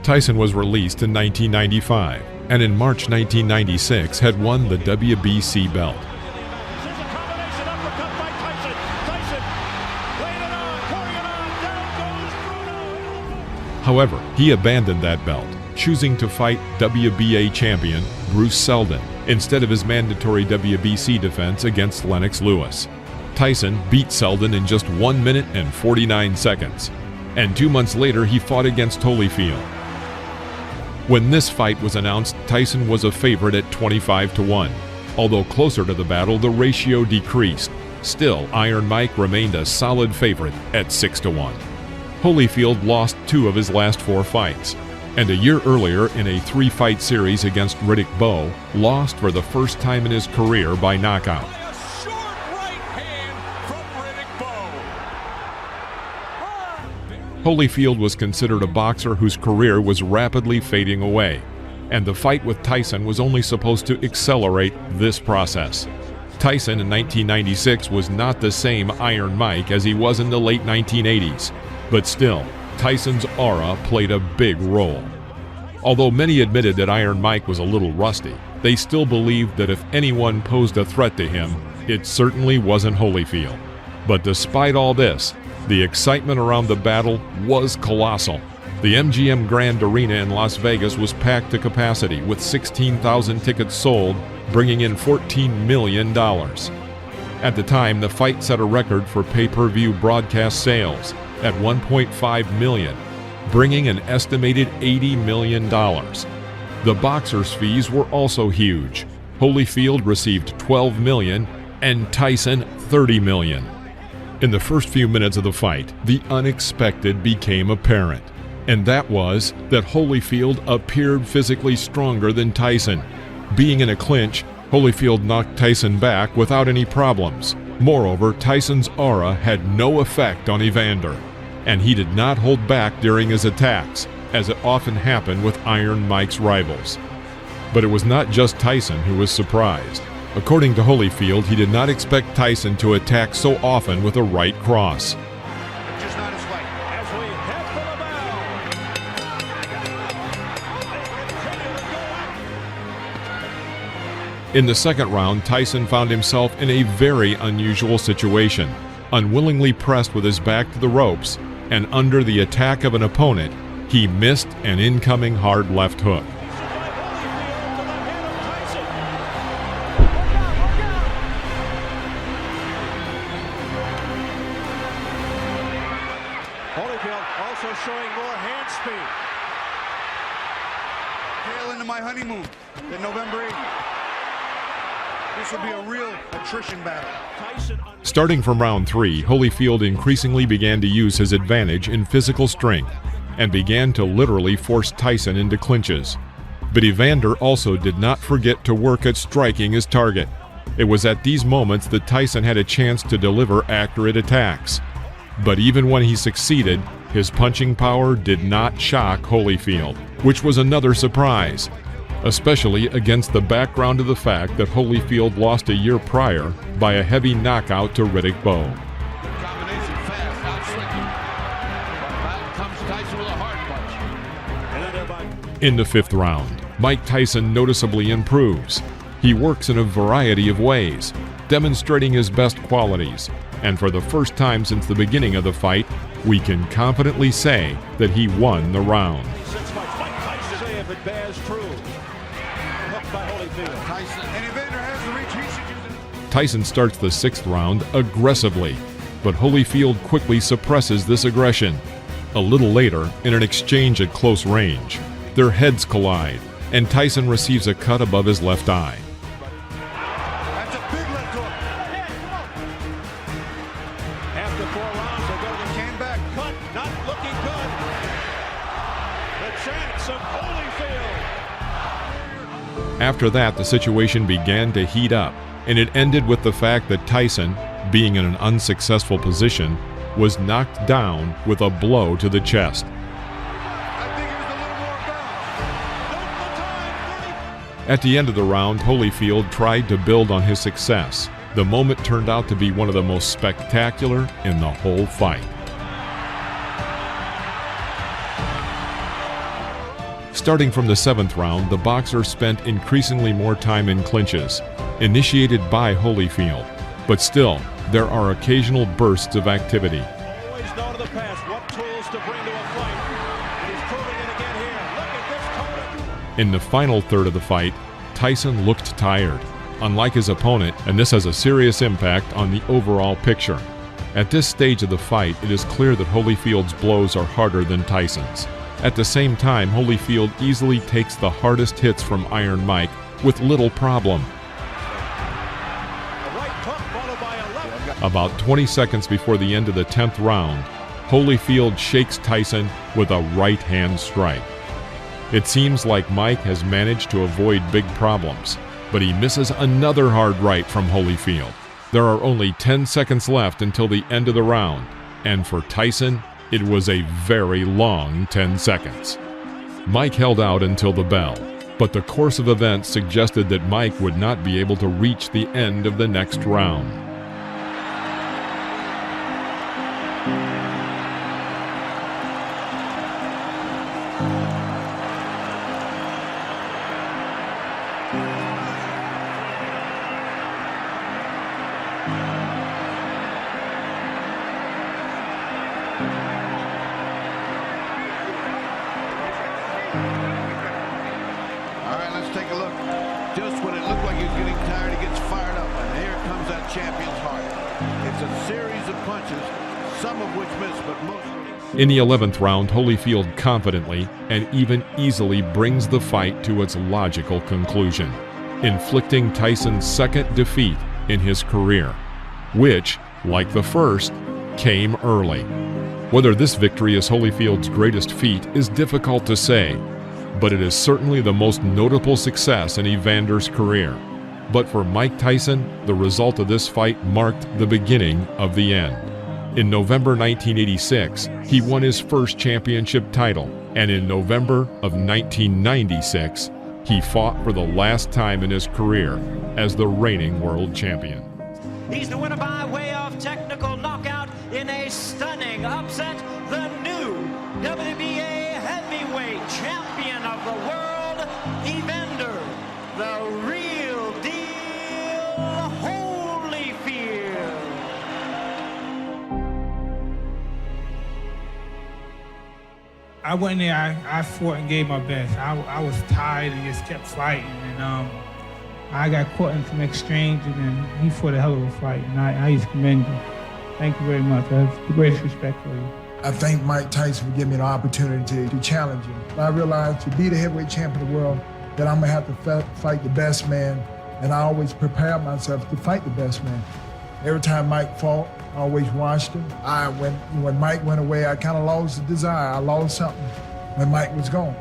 Tyson was released in 1995, and in March 1996 had won the WBC belt. However, he abandoned that belt, choosing to fight WBA champion Bruce Seldon instead of his mandatory WBC defense against Lennox Lewis. Tyson beat Seldon in just 1 minute and 49 seconds, and 2 months later he fought against Holyfield. When this fight was announced, Tyson was a favorite at 25-1. Although closer to the battle, the ratio decreased. Still, Iron Mike remained a solid favorite at 6-1. Holyfield lost 2 of his last 4 fights, and a year earlier in a 3-fight series against Riddick Bowe, lost for the first time in his career by knockout. A short right hand from Riddick Bowe. Holyfield was considered a boxer whose career was rapidly fading away, and the fight with Tyson was only supposed to accelerate this process. Tyson in 1996 was not the same Iron Mike as he was in the late 1980s. But still, Tyson's aura played a big role. Although many admitted that Iron Mike was a little rusty, they still believed that if anyone posed a threat to him, it certainly wasn't Holyfield. But despite all this, the excitement around the battle was colossal. The MGM Grand Arena in Las Vegas was packed to capacity, with 16,000 tickets sold, bringing in $14 million. At the time, the fight set a record for pay-per-view broadcast sales at 1.5 million, bringing an estimated $80 million. The boxers' fees were also huge. Holyfield received $12 million and Tyson $30 million. In the first few minutes of the fight, the unexpected became apparent, and that was that Holyfield appeared physically stronger than Tyson. Being in a clinch, Holyfield knocked Tyson back without any problems. Moreover, Tyson's aura had no effect on Evander, and he did not hold back during his attacks, as it often happened with Iron Mike's rivals. But it was not just Tyson who was surprised. According to Holyfield, he did not expect Tyson to attack so often with a right cross. Just not his fight. As we head for the bell. In the second round, Tyson found himself in a very unusual situation. Unwillingly pressed with his back to the ropes and under the attack of an opponent, he missed an incoming hard left hook. Holyfield also showing more hand speed. Tail into my honeymoon in November 8th. This will be a real attrition battle. Starting from round 3, Holyfield increasingly began to use his advantage in physical strength and began to literally force Tyson into clinches. But Evander also did not forget to work at striking his target. It was at these moments that Tyson had a chance to deliver accurate attacks. But even when he succeeded, his punching power did not shock Holyfield, which was another surprise, especially against the background of the fact that Holyfield lost a year prior by a heavy knockout to Riddick Bowe. Combination fast, not slick. Back comes Tyson with a hard punch. In the 5th round, Mike Tyson noticeably improves. He works in a variety of ways, demonstrating his best qualities, and for the first time since the beginning of the fight, we can confidently say that he won the round. Tyson starts the 6th round aggressively, but Holyfield quickly suppresses this aggression. A little later, in an exchange at close range, their heads collide, and Tyson receives a cut above his left eye. That's a big left hook. After 4 rounds, they're going to Came back. cut, not looking good. The chance of Holyfield. After that, the situation began to heat up, and it ended with the fact that Tyson, being in an unsuccessful position, was knocked down with a blow to the chest. I think it was a little more bounce. At the end of the round, Holyfield tried to build on his success. The moment turned out to be one of the most spectacular in the whole fight. Starting from the 7th round, the boxers spent increasingly more time in clinches, initiated by Holyfield. But still, there are occasional bursts of activity. Always know to the past what tools to bring to a fight. And he's proving it again here. Look at this opponent. In the final third of the fight, Tyson looked tired, unlike his opponent, and this has a serious impact on the overall picture. At this stage of the fight, it is clear that Holyfield's blows are harder than Tyson's. At the same time, Holyfield easily takes the hardest hits from Iron Mike with little problem. A right hook followed by a left. About 20 seconds before the end of the 10th round, Holyfield shakes Tyson with a right-hand strike. It seems like Mike has managed to avoid big problems, but he misses another hard right from Holyfield. There are only 10 seconds left until the end of the round, and for Tyson, it was a very long 10 seconds. Mike held out until the bell, but the course of events suggested that Mike would not be able to reach the end of the next round. All right, let's take a look. Just when it looked like he was getting tired, he gets fired up. And here comes that champion's heart. It's a series of punches, some of which miss, but most... In the 11th round, Holyfield confidently and even easily brings the fight to its logical conclusion, inflicting Tyson's second defeat in his career, which, like the first, came early. Whether this victory is Holyfield's greatest feat is difficult to say, but it is certainly the most notable success in Evander's career. But for Mike Tyson, the result of this fight marked the beginning of the end. In November 1986, he won his first championship title, and in November of 1996, he fought for the last time in his career as the reigning world champion. He's the winner by way of technical knockout in a stunning upset. The new WBA heavyweight champion of the world, Evander, the real deal, Holyfield. I went in there, I fought and gave my best. I was tired and just kept fighting. And I got caught in some exchange, and then he fought a hell of a fight. And I just commend you. Thank you very much. I have the greatest respect for you. I thank Mike Tyson for giving me the opportunity to challenge him. I realized to be the heavyweight champion of the world, that I'm gonna have to fight the best man, and I always prepare myself to fight the best man. Every time Mike fought, I always watched him. When Mike went away, I kind of lost the desire. I lost something when Mike was gone.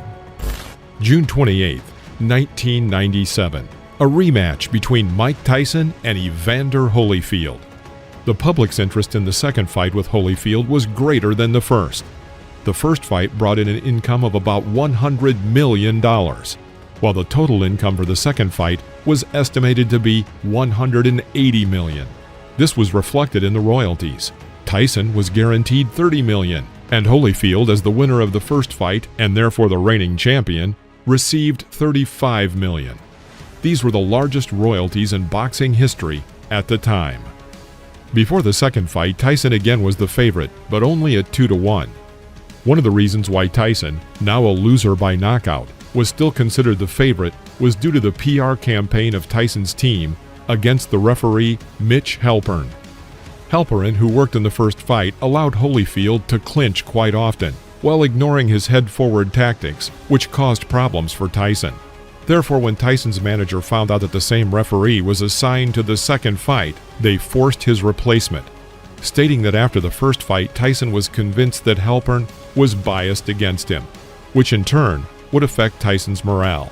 June 28, 1997, a rematch between Mike Tyson and Evander Holyfield. The public's interest in the second fight with Holyfield was greater than the first. The first fight brought in an income of about $100 million, while the total income for the second fight was estimated to be $180 million. This was reflected in the royalties. Tyson was guaranteed $30 million, and Holyfield, as the winner of the first fight and therefore the reigning champion, received $35 million. These were the largest royalties in boxing history at the time. Before the second fight, Tyson again was the favorite, but only at 2-1. One of the reasons why Tyson, now a loser by knockout, was still considered the favorite was due to the PR campaign of Tyson's team against the referee Mitch Halpern. Halpern, who worked in the first fight, allowed Holyfield to clinch quite often, while ignoring his head-forward tactics, which caused problems for Tyson. Therefore, when Tyson's manager found out that the same referee was assigned to the second fight, they forced his replacement, stating that after the first fight, Tyson was convinced that Halpern was biased against him, which in turn would affect Tyson's morale.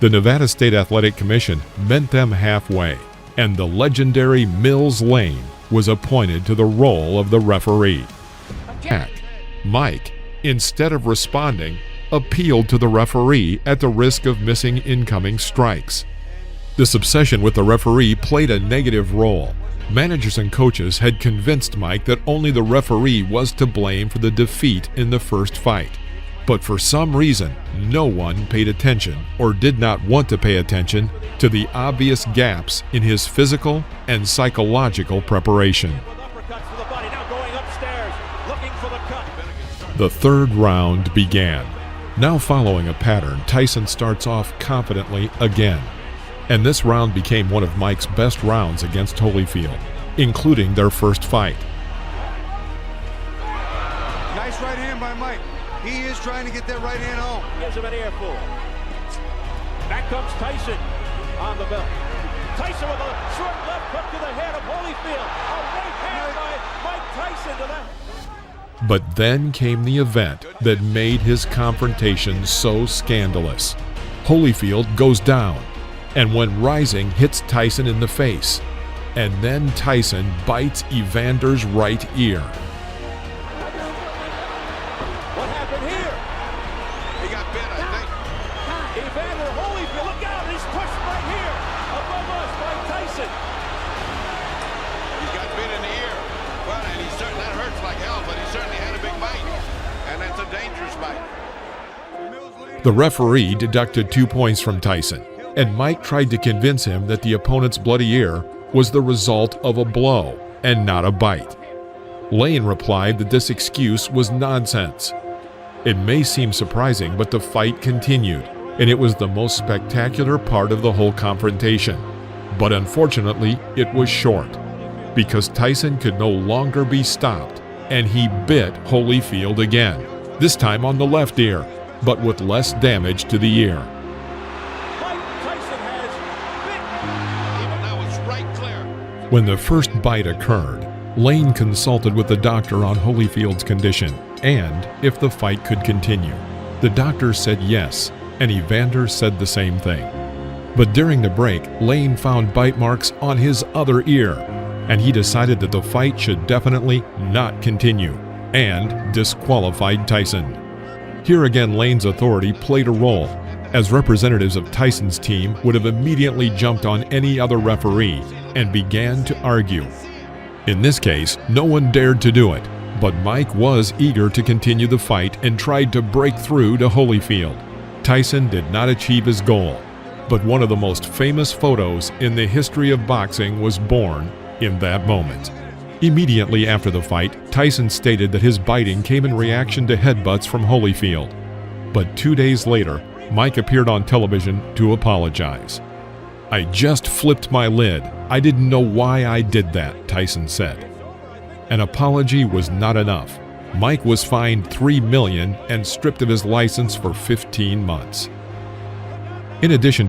The Nevada State Athletic Commission met them halfway, and the legendary Mills Lane was appointed to the role of the referee. Mike, instead of responding, appealed to the referee at the risk of missing incoming strikes. This obsession with the referee played a negative role. Managers and coaches had convinced Mike that only the referee was to blame for the defeat in the first fight. But for some reason, no one paid attention or did not want to pay attention to the obvious gaps in his physical and psychological preparation. Uppercuts to the body. Now going upstairs, looking for the cut. The third round began. Now following a pattern, Tyson starts off confidently again. And this round became one of Mike's best rounds against Holyfield, including their first fight. Nice right hand by Mike. He is trying to get that right hand home. Gives him an earful. Back comes Tyson on the belt. Tyson with a short left hook to the head of Holyfield. A right hand by Mike Tyson to that. But then came the event that made his confrontation so scandalous. Holyfield goes down, and when rising, hits Tyson in the face. And then Tyson bites Evander's right ear. What happened here? He got bit, I think. Evander Holyfield, look out, he's pushed right here above us by Tyson. He's got bit in the ear. Well, and that hurts like hell, but he certainly had a big bite. And that's a dangerous bite. The referee deducted 2 points from Tyson, and Mike tried to convince him that the opponent's bloody ear was the result of a blow and not a bite. Lane replied that this excuse was nonsense. It may seem surprising, but the fight continued, and it was the most spectacular part of the whole confrontation. But unfortunately, it was short, because Tyson could no longer be stopped, and he bit Holyfield again, this time on the left ear, but with less damage to the ear. When the first bite occurred, Lane consulted with the doctor on Holyfield's condition and if the fight could continue. The doctor said yes, and Evander said the same thing. But during the break, Lane found bite marks on his other ear, and he decided that the fight should definitely not continue, and disqualified Tyson. Here again, Lane's authority played a role, as representatives of Tyson's team would have immediately jumped on any other referee and began to argue. In this case, no one dared to do it, but Mike was eager to continue the fight and tried to break through to Holyfield. Tyson did not achieve his goal, but one of the most famous photos in the history of boxing was born in that moment. Immediately after the fight, Tyson stated that his biting came in reaction to headbutts from Holyfield. But 2 days later, Mike appeared on television to apologize. "I just flipped my lid. I didn't know why I did that," Tyson said. An apology was not enough. Mike was fined $3 million and stripped of his license for 15 months. In addition